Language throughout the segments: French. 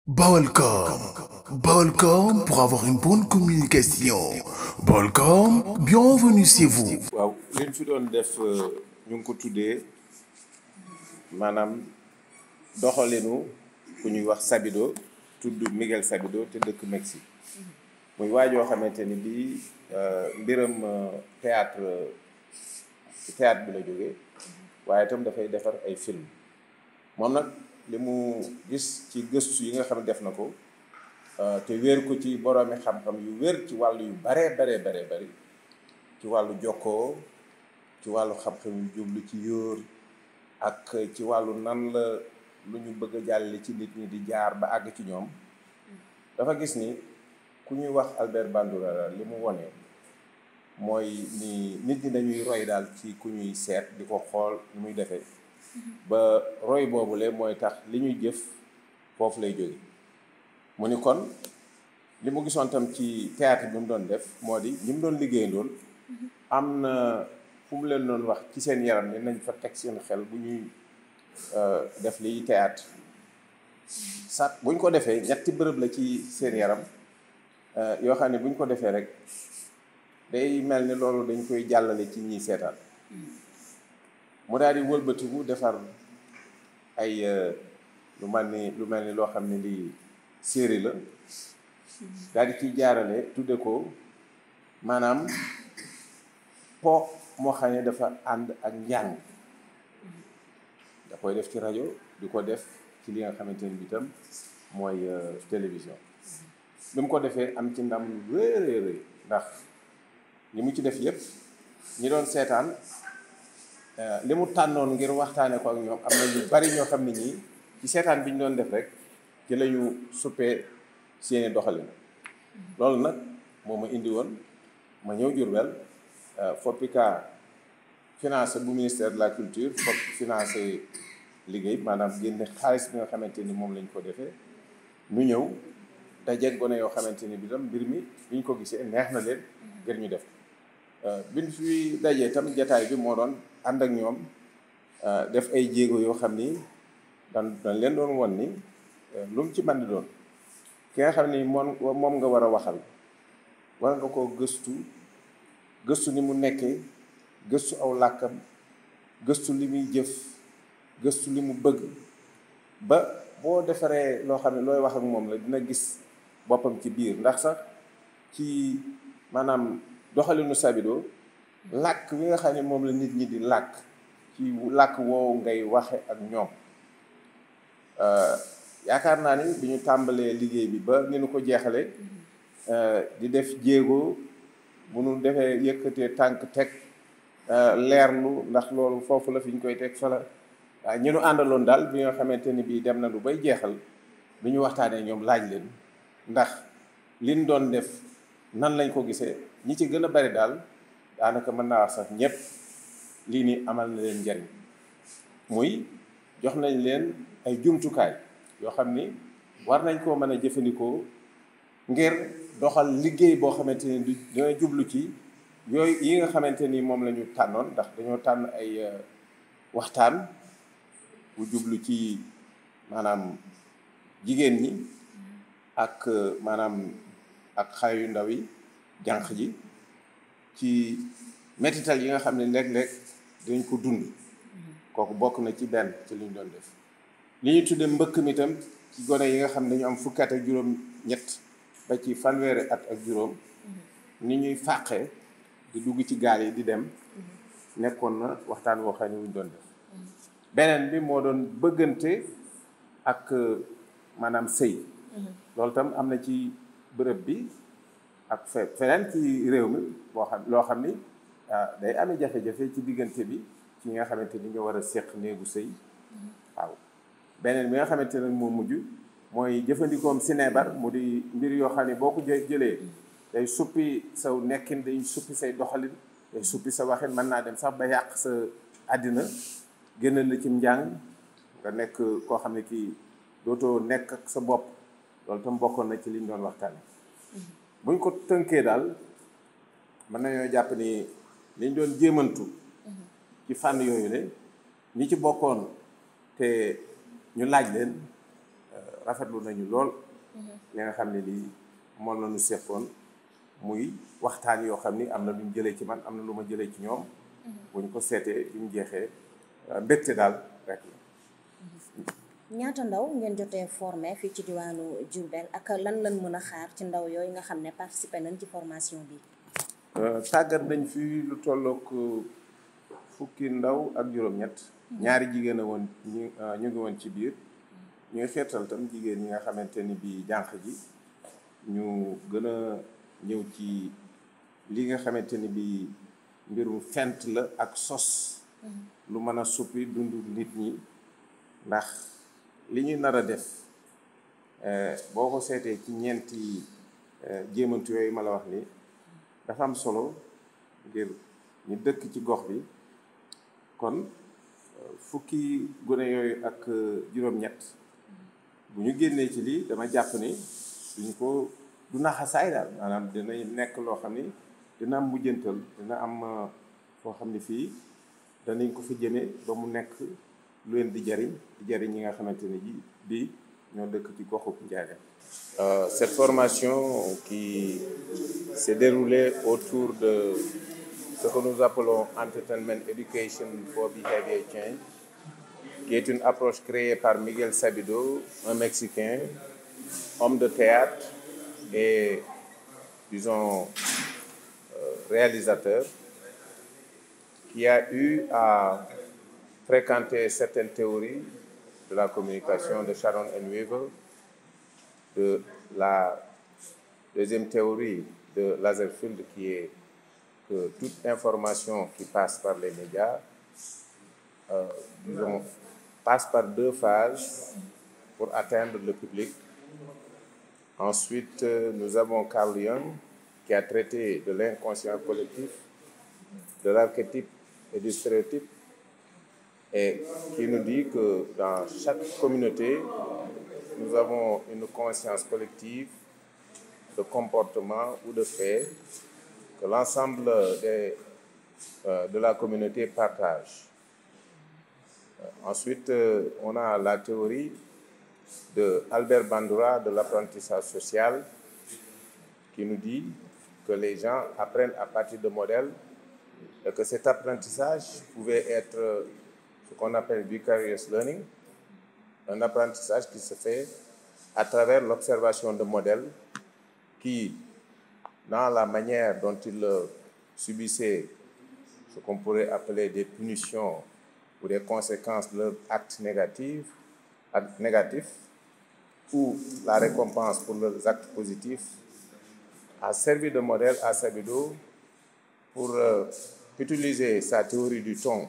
Balcom. Balcom pour avoir une bonne communication. Balcom, bienvenue chez vous. waaw li ñu fi doon def ñu ngi ko tuddee maanaam doxalinu ku ñuy wax Sabido tudd Miguel Sabido te dëkk Mexique muy waajoo xamante ni bii mbiram théâtre bi la jógee waaye itam dafay defar ay film moom nag li mu gis ci gëstu yi nga xam ne def na ko te wéer ko ci boroomi xam-xam yu wér ci wàllu yu baree bari ci wàllu jokkoo ci wàllu xam-xam yu jublu ci yóor ak ci wàllu nan la lu ñu bëgg a jàlle ci nit ñi di jaar ba àgg ci ñoom dafa gis ni ku ñuy wax Albert Bandura li mu wone mooy ni nit ñi dañuy roy daal ci ku ñuy seet di ko xool ni muy defee ba roy boobule mooy tax li ñuy jëf foofu lay jóge mu ni kon li mu gisoon tam ci théâtre bi mu doon def moo di ñi mu doon liggéeyandool am na fu mu leen doon wax ci seen yaram ne nañ fa teg seen xel bu ñuy def liy théâtre sax buñ ko defee ñetti bërëb la ci seen yaram yoo xam ne buñ ko defee rek day mel ni loolu dañ koy jàllale ci ñiy seetaan mu daal di wëlbatiku defar ay lu mel ni loo xam ne lii série la daal di ciy jaarale tudde ko maanaam po moo xam ne dafa ànd ak njàng da koy def ci rajo di ko def ci li nga xamante ni bi tam mooy télévision bi mu ko defee am ci ndam lu rëy ndax li mu ci def yépp ñi doon seetaan li mu tànnoon ngir waxtaane ko ak ñoom am na ñu bari ñoo xam ne ñii ci seetaan bi ñu doon def rek ci la ñu suppee seeni doxalin loolu nag moo ma indi woon ma ñëw Jurbel FOPICA financé bu ministère de la culture financé liggéey maanaam génne xaalis bi nga xamante ni moom lañ ko defee ñu ñëw dajeeg gone yoo xamante ni bi tam mbir mi bi ñu ko gisee neex na leen ngir ñu def biñ fi dajee tam jataay bi moo doon ànd ak ñoom def ay jéego yoo xam ni dañ leen doon won ni lu mu ci mën di doon ki nga xam ni moom nga war a waxal war nga koo gëstu ni mu nekkee gëstu aw làkkam gëstu li muy jëf gëstu li mu bëgg ba boo defaree loo xam ne looy wax ak moom la dina gis boppam ci biir ndax sax ci maanaam doxalinu Sabido làkk wi nga xam ne moom la nit ñi di làkk ci làkk woowu ngay waxe ak ñoom yaakaar naa ni bi ñu tàmbalee liggéey bi ba ni nu ko jeexale di def jéego bu nu defee yëkkatee tànk teg leerlu ndax loolu foofu la fi ñu koy teg fala waaye ñu nu àndaloon daal bi nga xamante ni bii dem na lu bay jeexal bi ñu waxtaanee ñoom laaj leen ndax liñ doon def nan lañ ko gisee ñi ci gën a bari daal daanaka mën naa wax sax ñëpp lii ni amal na leen njariñ muy jox nañ leen ay jumtukaay yoo xam ni war nañ koo mën a jëfandikoo ngir doxal liggéey boo xamante ni dina jublu ci yooyu yi nga xamante ni moom la ñu tànnoon ndax dañoo tànn ay waxtaan bu jublu ci maanaam jigéen ñi ak maanaam ak xale yu ndaw yi jànq ji ci mettital yi nga xam ne léeg-léeg dañ ko dund kooku bokk na ci benn ci li ñu doon def li ñu tuddee mbëkk mi tam ci gone yi nga xam ne dañu am fukki at ak juróom ñett ba ci fanweeri at ak juróom ni ñuy fàqee di dugg ci gaal yi di dem nekkoon na waxtaan woo xam ne wuñ doon def beneen bi moo doon bëggante ak maanaam sëy loolu tam am na ci bërëb bi ak feneen ci réew mi loo xam ni day amee jafe-jafe ci diggante bi ci nga xamante ni nga war a séq néegu sëy waaw beneen bi nga xamante ne moo mujj mooy jëfandikoom sinebar mu di mbir yoo xam ne boo ko jëlee day suppi saw nekkin day suppi say doxalin day suppi sa waxin mën naa dem sax ba yàq sa àddina génnal la ci njàng nga nekk koo xam ne kii dootoo nekk ak sa bopp loolu tam bokkoon na ci liñ doon waxtaane buñ ko tënkee daal mën nañoo jàpp ni liñ doon jéemantu ci fànn yooyu le ñi ci bokkoon te ñu laaj leen rafetlu nañu lool li nga xam ne lii moom la ñu seqoon muy waxtaan yoo xam ni am na lu ñu jëlee ci man am na lu ma jëlee ci ñoom bu ñu ko seetee bi ñu jeexee mbégte daal rek la. ñaata ndaw ngeen jotee formé fii ci diwaanu Diourbel ak lan lañ mën a xaar ci ndaw yooyu nga xam ne participé nañ ci formation bi. tàggat nañ fi lu tollook fukki ndaw ak juróom-ñett. ñaari jigéen a woon ñu ngi woon ci biir. ñuy xeetal tam jigéen ñi nga xamante ni bii jànq ji ñu gën a ñëw ci li nga xamante ni bii mbirum fent la ak sos. lu mën a suppi dundu nit ñi ndax li ñuy nar a def boo ko seetee ci ñeenti jéemantu yooyu ma la wax ni dafa am solo ngir ñu dëkk ci gox bi kon fukki gone yooyu ak juróom-ñett bu ñu génnee ci lii dama jàpp ni duñu ko du naxasaay daal maanaam dinañ nekk loo xam ni dina am mujjantal dina am foo xam ni fii danañ ko fi jëmee ba mu nekk lu leen di jariñ ñi nga xamante ne ji bii ñoo dëkk ci goxu Ndiarème. Cette formation qui s'est déroulée autour de ce que nous appelons Entertainment Education for Behavior Change, qui est une approche créée par Miguel Sabido, un Mexicain, homme de théâtre et, disons, réalisateur, qui a eu à fréquenter certaines théories de la communication de Sharon N. Weaver, de la deuxième théorie de Laserfield, qui est que toute information qui passe par les médias, disons, passe par deux phases pour atteindre le public. Ensuite, nous avons Carl Jung, qui a traité de l'inconscient collectif, de l'archétype et du stéréotype, et qui nous dit que dans chaque communauté, nous avons une conscience collective de comportement ou de fait que l'ensemble de la communauté partage. Ensuite, on a la théorie de Albert Bandura de l'apprentissage social qui nous dit que les gens apprennent à partir de modèles et que cet apprentissage pouvait être ce qu'on appelle vicarious learning, un apprentissage qui se fait à travers l'observation de modèles qui, dans la manière dont ils subissaient ce qu'on pourrait appeler des punitions ou des conséquences de leurs actes négatifs, ou la récompense pour leurs actes positifs, a servi de modèle à Sabido pour utiliser sa théorie du ton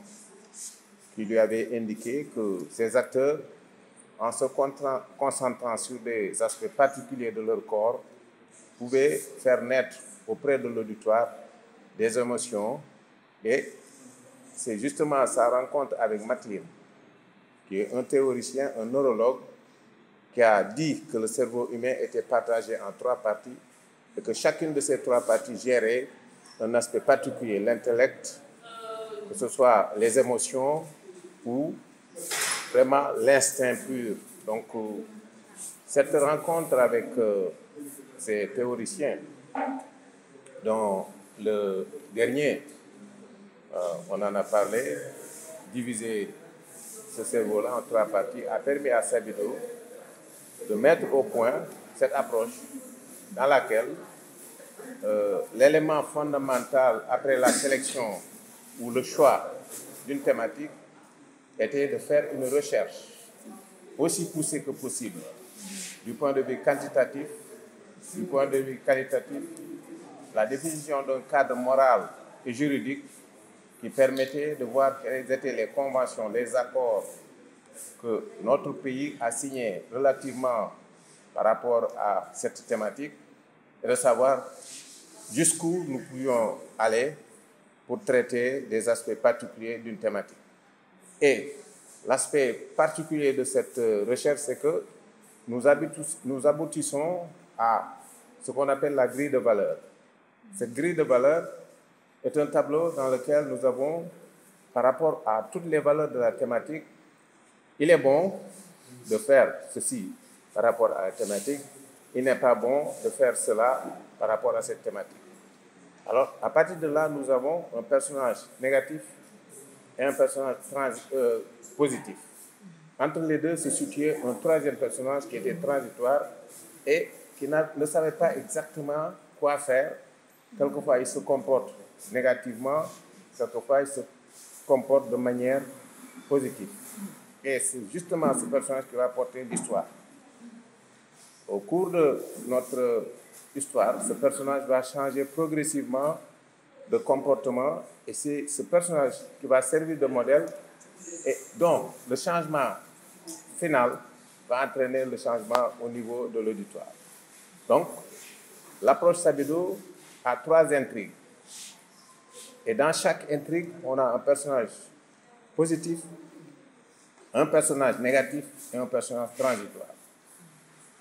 qui lui avait indiqué que ces acteurs, en se concentrant sur des aspects particuliers de leur corps, pouvaient faire naître auprès de l'auditoire des émotions. Et c'est justement sa rencontre avec Matlin, qui est un théoricien, un neurologue, qui a dit que le cerveau humain était partagé en trois parties et que chacune de ces trois parties gérait un aspect particulier, l'intellect, que ce soit les émotions ou vraiment l'instinct pur. Donc, cette rencontre avec ces théoriciens, dont le dernier, on en a parlé, diviser ce cerveau-là en trois parties, a permis à Sabido de mettre au point cette approche dans laquelle l'élément fondamental après la sélection ou le choix d'une thématique était de faire une recherche aussi poussée que possible du point de vue quantitatif, du point de vue qualitatif, la définition d'un cadre moral et juridique qui permettait de voir quelles étaient les conventions, les accords que notre pays a signés relativement par rapport à cette thématique et de savoir jusqu'où nous pouvions aller pour traiter des aspects particuliers d'une thématique. Et l'aspect particulier de cette recherche, c'est que nous aboutissons à ce qu'on appelle la grille de valeurs. Cette grille de valeurs est un tableau dans lequel nous avons, par rapport à toutes les valeurs de la thématique, il est bon de faire ceci. par rapport à la thématique, il n'est pas bon de faire cela par rapport à cette thématique. Alors, à partir de là, nous avons un personnage négatif et un personnage positif. Entre les deux se situait un troisième personnage qui était transitoire et qui ne savait pas exactement quoi faire. Quelquefois, il se comporte négativement, quelquefois, il se comporte de manière positive. Et c'est justement ce personnage qui va porter l'histoire. Au cours de notre histoire, ce personnage va changer progressivement de comportement et c'est ce personnage qui va servir de modèle et donc le changement final va entraîner le changement au niveau de l'auditoire. Donc, l'approche Sabido a 3 intrigues. Et dans chaque intrigue, on a un personnage positif, un personnage négatif et un personnage transitoire.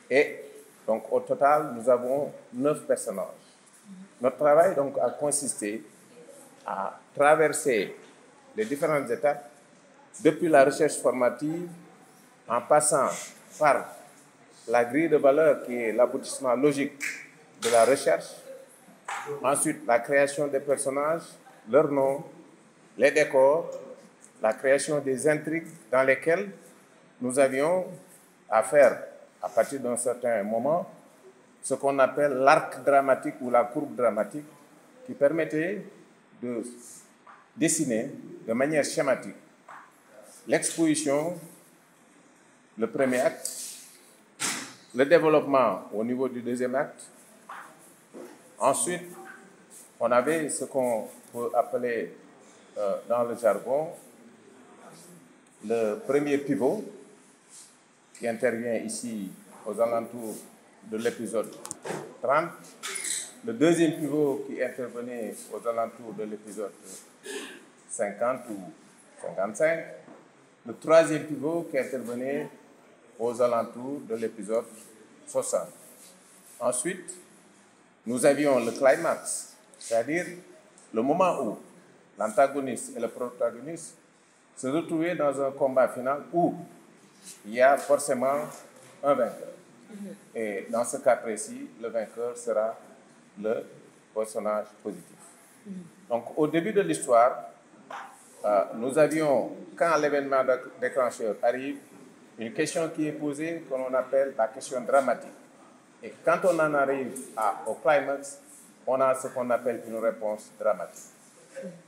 Et donc, au total, nous avons 9 personnages. Notre travail donc a consisté à traverser les différentes étapes, depuis la recherche formative, en passant par la grille de valeur qui est l'aboutissement logique de la recherche, ensuite la création des personnages, leurs noms, les décors, la création des intrigues dans lesquelles nous avions à faire, à partir d'un certain moment, ce qu'on appelle l'arc dramatique ou la courbe dramatique, qui permettait de dessiner de manière schématique l'exposition, le premier acte, le développement au niveau du deuxième acte. Ensuite, on avait ce qu'on peut appeler dans le jargon le premier pivot, qui intervient ici aux alentours de l'épisode 30, le deuxième pivot qui intervenait aux alentours de l'épisode 50 ou 55, le troisième pivot qui intervenait aux alentours de l'épisode 60. Ensuite, nous avions le climax, c'est-à-dire le moment où l'antagoniste et le protagoniste se retrouvaient dans un combat final où il y a forcément un vainqueur. Et dans ce cas précis, le vainqueur sera le personnage positif. Donc, au début de l'histoire, nous avions, quand l'événement déclencheur arrive, une question qui est posée que l'on appelle la question dramatique. Et quand on en arrive au climax, on a ce qu'on appelle une réponse dramatique.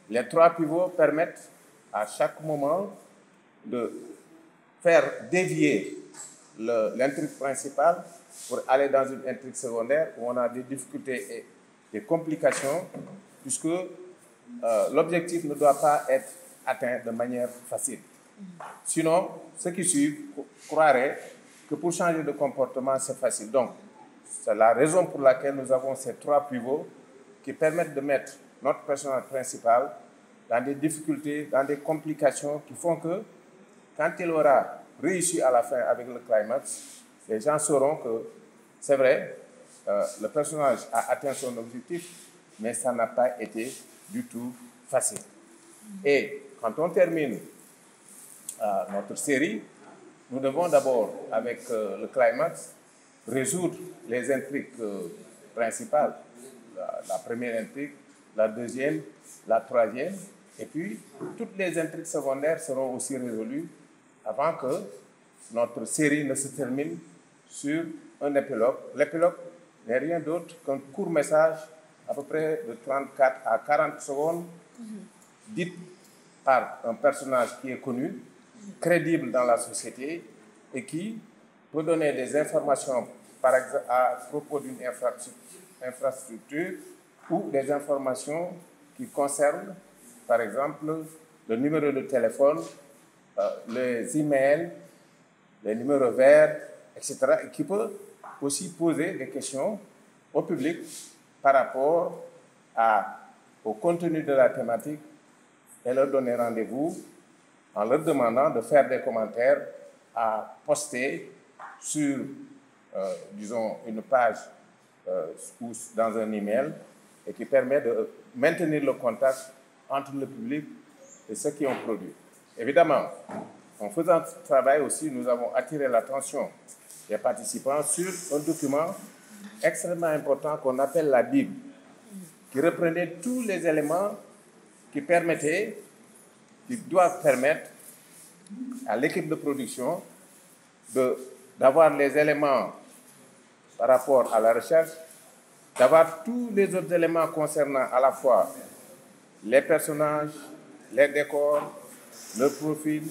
Les 3 pivots permettent à chaque moment de faire dévier l'intrigue principale pour aller dans une intrigue secondaire où on a des difficultés et des complications, puisque l'objectif ne doit pas être atteint de manière facile. Sinon, ceux qui suivent croiraient que pour changer de comportement, c'est facile. Donc, c'est la raison pour laquelle nous avons ces 3 pivots qui permettent de mettre notre personnage principal dans des difficultés, dans des complications qui font que, quand il aura réussi à la fin avec le climax, les gens sauront que c'est vrai, le personnage a atteint son objectif, mais ça n'a pas été du tout facile. Et quand on termine notre série, nous devons d'abord, avec le climax, résoudre les intrigues principales. La première intrigue, la deuxième, la troisième, et puis toutes les intrigues secondaires seront aussi résolues avant que notre série ne se termine sur un épilogue. L'épilogue n'est rien d'autre qu'un court message à peu près de 34 à 40 secondes, dit par un personnage qui est connu, crédible dans la société et qui peut donner des informations, par exemple, à propos d'une infrastructure ou des informations qui concernent, par exemple, le numéro de téléphone, les emails, les numéros verts, etc. Et qui peut aussi poser des questions au public par rapport au contenu de la thématique et leur donner rendez-vous en leur demandant de faire des commentaires à poster sur, disons, une page ou dans un email et qui permet de maintenir le contact entre le public et ceux qui ont produit. Évidemment, en faisant ce travail aussi, nous avons attiré l'attention des participants sur un document extrêmement important qu'on appelle la Bible, qui reprenait tous les éléments qui doivent permettre à l'équipe de production d'avoir les éléments par rapport à la recherche, d'avoir tous les autres éléments concernant à la fois les personnages, les décors, le profil,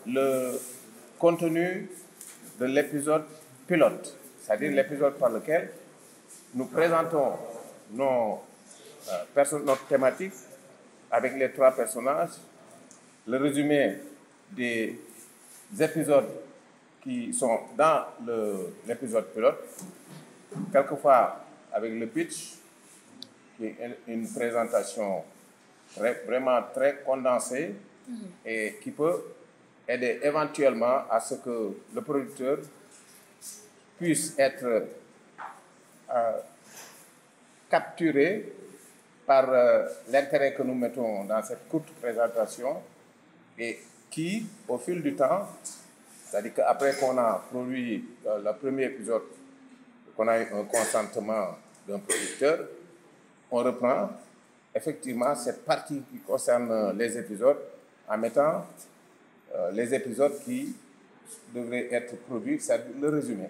le contenu de l'épisode pilote, c'est-à-dire l'épisode par lequel nous présentons notre thématique avec les 3 personnages, le résumé des épisodes qui sont dans l'épisode pilote, quelquefois avec le pitch, qui est une présentation vraiment très condensée et qui peut aider éventuellement à ce que le producteur puisse être capturé par l'intérêt que nous mettons dans cette courte présentation et qui, au fil du temps, c'est-à-dire qu'après qu'on a produit le premier épisode, qu'on a eu un consentement d'un producteur, on reprend effectivement cette partie qui concerne les épisodes en mettant les épisodes qui devraient être produits, c'est-à-dire le résumé.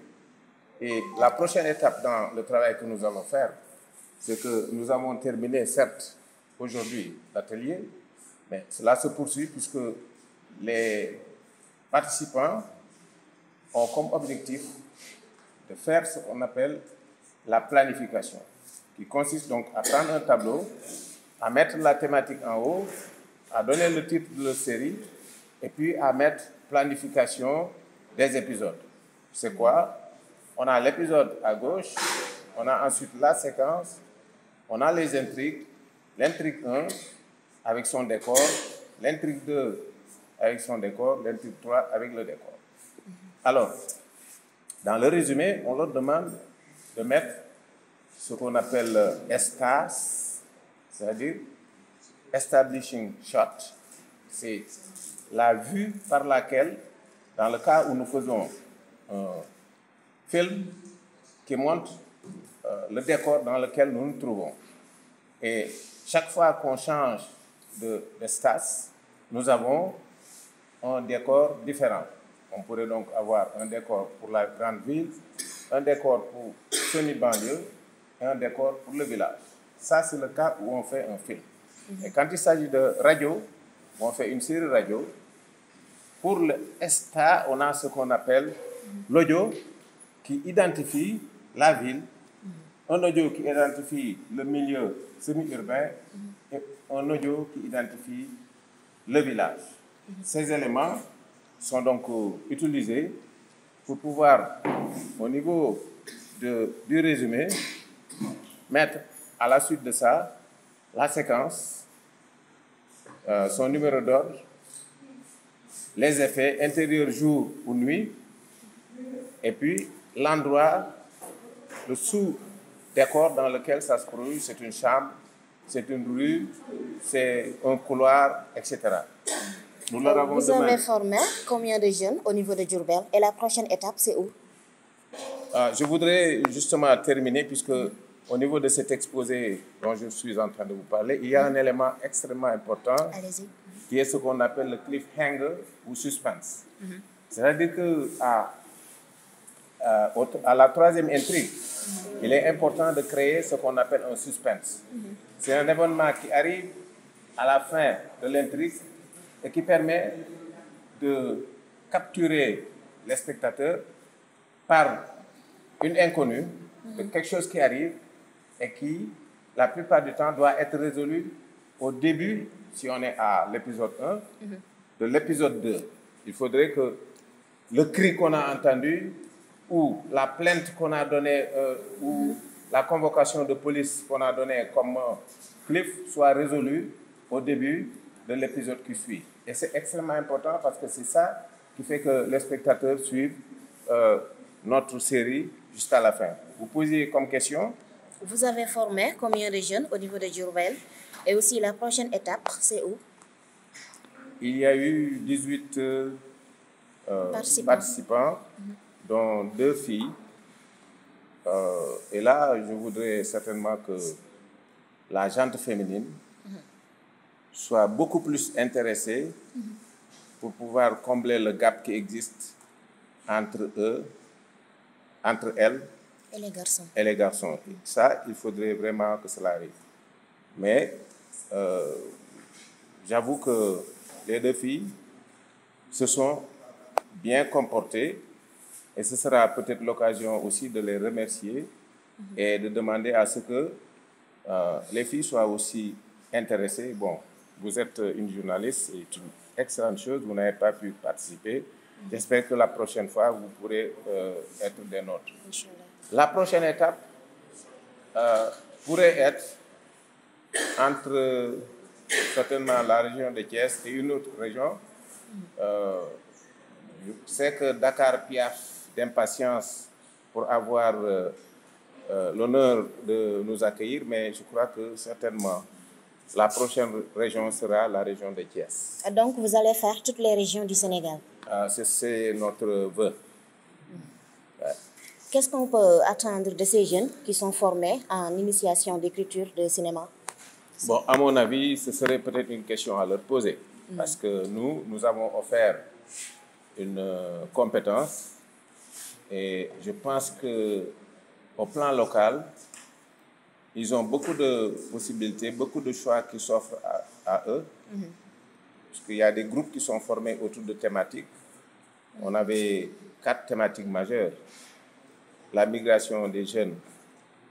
Et la prochaine étape dans le travail que nous allons faire, c'est que nous avons terminé, certes, aujourd'hui l'atelier, mais cela se poursuit puisque les participants ont comme objectif de faire ce qu'on appelle la planification, qui consiste donc à prendre un tableau, à mettre la thématique en haut, à donner le titre de la série, et puis à mettre planification des épisodes. C'est quoi? On a l'épisode à gauche, on a ensuite la séquence, on a les intrigues, l'intrigue 1 avec son décor, l'intrigue 2 avec son décor, l'intrigue 3 avec le décor. Alors, dans le résumé, on leur demande de mettre ce qu'on appelle ESTAS, c'est-à-dire Establishing Shot. C'est la vue par laquelle, dans le cas où nous faisons un film qui montre le décor dans lequel nous nous trouvons. Et chaque fois qu'on change d'espace, nous avons un décor différent. On pourrait donc avoir un décor pour la grande ville, un décor pour semi-banlieue et un décor pour le village. Ça, c'est le cas où on fait un film. Et quand il s'agit de radio, on fait une série radio. Pour le ESTA, on a ce qu'on appelle l'audio qui identifie la ville, un audio qui identifie le milieu semi-urbain et un audio qui identifie le village. Ces éléments sont donc utilisés pour pouvoir, au niveau du résumé, mettre à la suite de ça la séquence, son numéro d'ordre, les effets intérieur jour ou nuit, et puis l'endroit, le sous-décor dans lequel ça se produit, c'est une chambre, c'est une rue, c'est un couloir, etc. Nous leur avons Vous avez formé combien de jeunes au niveau de Diourbel et la prochaine étape, c'est où? Je voudrais justement terminer puisque au niveau de cet exposé dont je suis en train de vous parler, il y a un élément extrêmement important qui est ce qu'on appelle le cliffhanger ou suspense. C'est-à-dire qu'à la troisième intrigue, il est important de créer ce qu'on appelle un suspense. C'est un événement qui arrive à la fin de l'intrigue et qui permet de capturer les spectateurs par une inconnue de quelque chose qui arrive et qui, la plupart du temps, doit être résolu au début, si on est à l'épisode 1, de l'épisode 2. Il faudrait que le cri qu'on a entendu ou la plainte qu'on a donnée ou la convocation de police qu'on a donnée comme cliff soit résolue au début de l'épisode qui suit. Et c'est extrêmement important parce que c'est ça qui fait que les spectateurs suivent notre série jusqu'à la fin. Vous posez comme question? Vous avez formé combien de jeunes au niveau de Diourbel? Et aussi la prochaine étape, c'est où? Il y a eu 18 participants dont 2 filles. Et là, je voudrais certainement que la gente féminine soit beaucoup plus intéressée pour pouvoir combler le gap qui existe entre elles Et les garçons. Et les garçons. Ça, il faudrait vraiment que cela arrive. Mais j'avoue que les 2 filles se sont bien comportées et ce sera peut-être l'occasion aussi de les remercier et de demander à ce que les filles soient aussi intéressées. Bon, vous êtes une journaliste, c'est une excellente chose, vous n'avez pas pu participer. J'espère que la prochaine fois, vous pourrez être des nôtres. La prochaine étape pourrait être entre certainement la région de Thiès et une autre région. Je sais que Dakar piaffe d'impatience pour avoir l'honneur de nous accueillir, mais je crois que certainement la prochaine région sera la région de Thiès. Donc vous allez faire toutes les régions du Sénégal? C'est notre vœu. Ouais. Qu'est-ce qu'on peut attendre de ces jeunes qui sont formés en initiation d'écriture de cinéma? Bon, à mon avis, ce serait peut-être une question à leur poser. Parce que nous avons offert une compétence et je pense qu'au plan local, ils ont beaucoup de possibilités, beaucoup de choix qui s'offrent à eux. Parce qu'il y a des groupes qui sont formés autour de thématiques. On avait 4 thématiques majeures. La migration des jeunes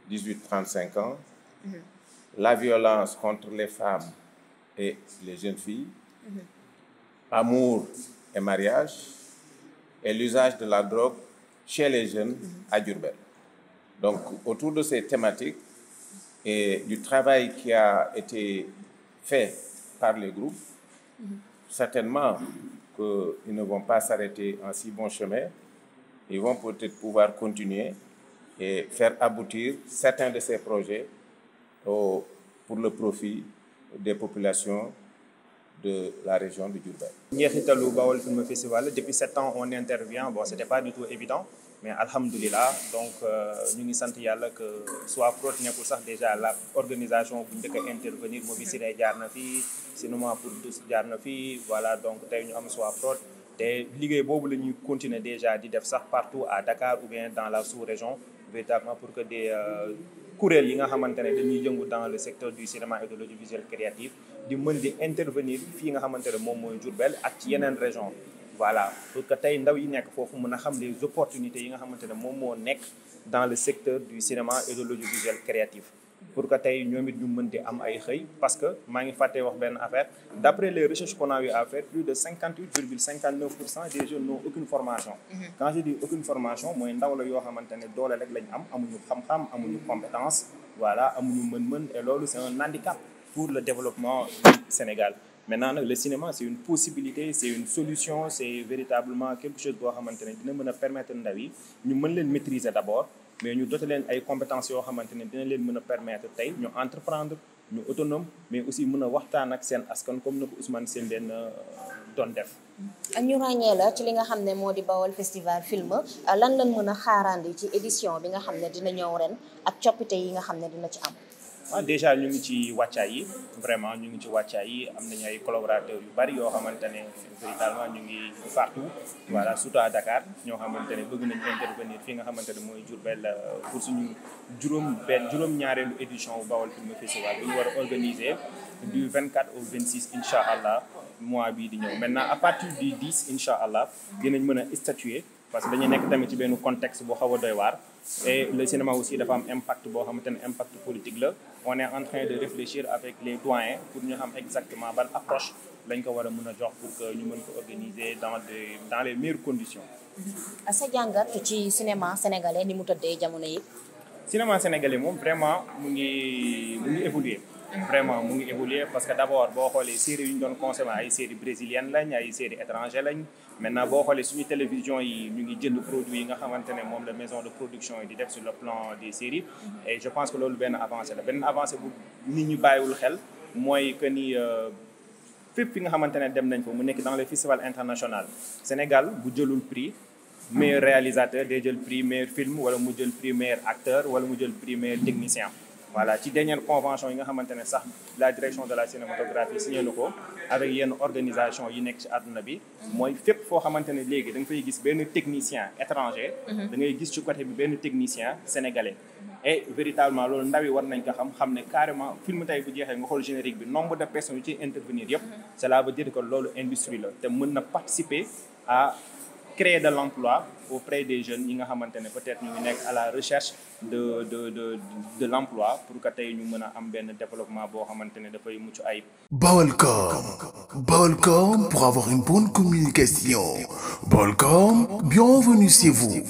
18-35 ans, la violence contre les femmes et les jeunes filles, amour et mariage, et l'usage de la drogue chez les jeunes à Diourbel. Donc, autour de ces thématiques et du travail qui a été fait par les groupes, certainement qu'ils ne vont pas s'arrêter en si bon chemin. Ils vont peut-être pouvoir continuer et faire aboutir certains de ces projets pour le profit des populations de la région de Diourbel. Njeexitalu Bawol Film Festival, depuis 7 ans on intervient. Bon, c'était pas du tout évident, mais alhamdoulilah, donc ñu ngi sant yàlla que soit Prod nekkul sax déjà la organisation bu njëkk a intervenir Mobi Siré jaar na fi, Cinéma pour tous jaar na fi, voilà, donc tey ñu am soit Prod te liggéey boobu la ñuy continuer déjà di def sax partout à Dakar ou bien dans la sous-région, véritablement pour que des kuréel yi nga xamante ne dañuy yëngu dans le secteur du cinéma et de l'audiovisuel créatif di mën di intervenir fii nga xamante ne moom mooy Diourbel ak ci yeneen région, voilà, pour que tey ndaw yi nekk foofu mën a xam les opportunités yi nga xamante ne moom moo nekk dans le secteur du cinéma et de l'audiovisuel créatif, pour que tey ñoom it ñu mën di am ay xëy. Parce que maa ngi fàtte wax benn affaire, d'après les recherches qu'on a eu à faire, plus de 58,59% des jeunes n'ont aucune formation. Quand je dis aucune formation, mooy ndaw la yoo xamante ne doole rek lañ am, amuñu xam-xam, amuñu compétence, voilà, amuñu mën-mën, et loolu c'est un handicap pour le développement du Sénégal. Maintenant nag le cinéma c'est une possibilité, c'est une solution, c'est véritablement quelque chose boo xamante ne dina mën a permettre ndaw yi ñu mën leen maîtriser d'abord, mais ñu doter leen ay compétences yoo xamante ne dina leen mën a permettre tey ñu entreprendre, ñu autonome, mais aussi mën a waxtaan ak seen askan comme na ko Ousmane Sène leen doon def. ñu ràññee la ci li nga xam ne moo di Bawol Festival Film, lan lañ mën a xaarandi ci édition bi nga xam ne dina ñëw ren ak coppite yi nga xam ne dina ci am? waaw déjà ñu ngi ci wàccaay yi, vraiment ñu ngi ci wàccaay yi, am nañu ay collaborateurs yu bari yoo xamante ne véritablement ñu ngi partout, voilà, surtout à Dakar, ñoo xamante ne bëgg nañu intervenir fii nga xamante ne mooy Diourbel pour suñu juróom-ñaareelu édition bu Bawol Film Festival bi ñu war a organiser du 24 au 26 incha allah mois bii di ñëw. Maintenant à partir du 10 incha allah dinañ mën a statuer, parce que dañuy nekk tamit ci benn contexte boo xaw a doy waar, et le cinéma aussi dafa am impact boo xamante ne impact politique la. On est en train de réfléchir avec les doyens pour ñu xam exactement ban approche lañ ko war a mën a jox pour que ñu mën ko organiser dans les meilleures conditions. sa jàngat ci cinéma sénégalais ni mu tëddee jamono yi? Cinéma sénégalais moom vraiment mu ngi évoluer. Vraiment mu ngi évoluer parce que d'abord boo xoolee séries yu ñu doon consommer ay séries brésiliennes lañ, ay séries étrangères lañ. Maintenant boo xoolee suñu télévision yi ñu ngi jënd produits yi nga xamante ne moom la maison de production yi di def sur le plan des séries, et je pense que loolu benn avancée la. Benn avancée bu nit ñi bàyyiwul xel mooy que ni fépp fi nga xamante ne dem nañ fa mu nekk dans les festivals internationaux, Sénégal bu jëlul prix meilleur réalisateur day jël prix meilleur film wala mu jël prix meilleur acteur wala mu jël prix meilleur technicien. Voilà ci dernière convention yi nga xamante ne sax la direction de la cinématographie signé na ko avec yenn organisation yi nekk ci àdduna bi mooy fépp foo xamante ne léegi da nga fay gis benn technicien étranger da ngay gis ci côté bi benn technicien sénégalais et véritablement loolu ndaw yi war nañ ko xam ne carrément film tey bu jeexee nga xool générique bi nombre de personnes yu ci intervenir yëpp cela veut dire que loolu industrie la te mën na participer à créer de l'emploi auprès des jeunes yi nga xamante ne peut-être ñu ngi nekk à la recherche de l'emploi pour que tey ñu mën a am benn développement boo xamante ne dafay mucc ayib. Baolcom pour avoir une bonne communication. Baolcom, bienvenue chez vous.